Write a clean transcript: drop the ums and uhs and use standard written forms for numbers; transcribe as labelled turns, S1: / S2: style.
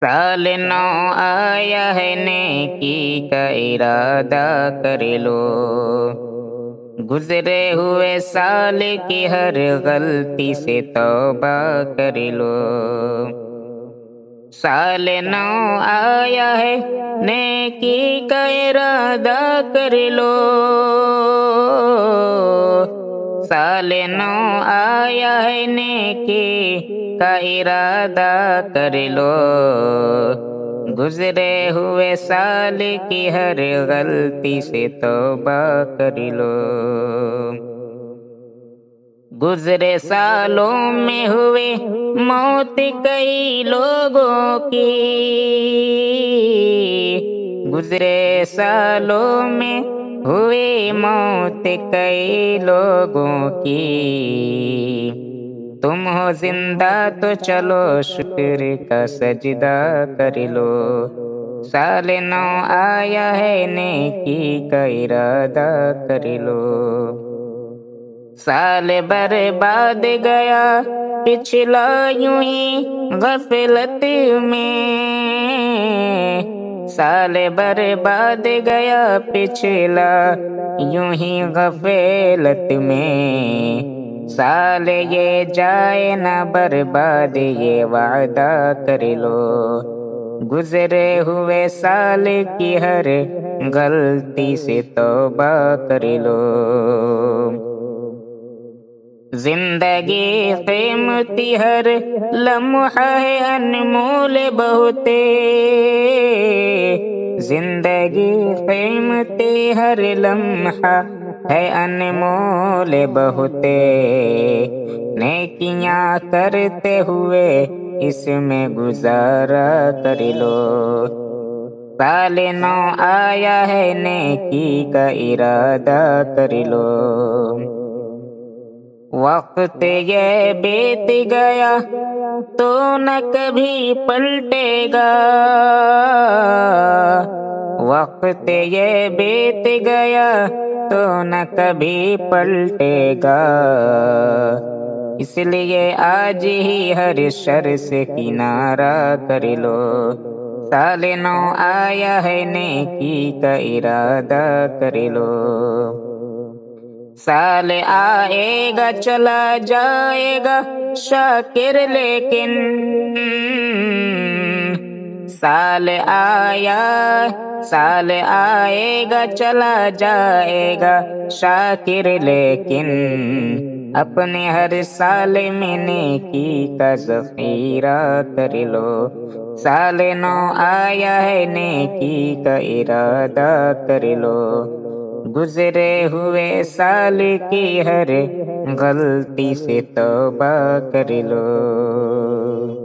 S1: سال نو آیا ہے نیکی کا ارادہ کر لو، گزرے ہوئے سال کی ہر غلطی سے توبہ کر لو۔ سال نو آیا ہے نیکی کا ارادہ کر لو، سال نو آیا ہے نیکی کا ارادہ کر لو، گزرے ہوئے سال کی ہر غلطی سے توبہ کر لو۔ گزرے سالوں میں ہوئے موت کئی لوگوں کی، گزرے سالوں میں ہوئے موت کئی لوگوں کی، تم ہو زندہ تو چلو شکر کا سجدہ کر لو۔ سال نو آیا ہے نیکی کا ارادہ کر لو۔ سال برباد گیا پچھلا یوں ہی غفلت میں، سال برباد گیا پچھلا یوں ہی غفلت میں، سال یہ جائے نہ برباد یہ وعدہ کر لو، گزرے ہوئے سال کی ہر غلطی سے توبہ کر لو۔ زندگی قیمتی ہر لمحہ ہے انمول بہت، زندگی قیمتی ہر لمحہ ہے انمول بہت، نیکیاں کرتے ہوئے اس میں گزارا کر لو۔ سال نو آیا ہے نیکی کا ارادہ کر لو۔ وقت یہ بیت گیا تو نہ کبھی پلٹے گا، وقت یہ بیت گیا تو نہ کبھی پلٹے گا، اس لیے آج ہی ہر شر سے کنارہ کر لو۔ سال نو آیا ہے نیکی کا ارادہ کر لو۔ سال آئے گا چلا جائے گا شاکر لیکن، سال آئے گا چلا جائے گا شاکر لیکن، اپنے ہر سال میں نیکی کا ذخیرہ کر لو۔ سال نو آیا ہے نیکی کا ارادہ کر لو، گزرے ہوئے سال کی ہر غلطی سے توبہ کر لو۔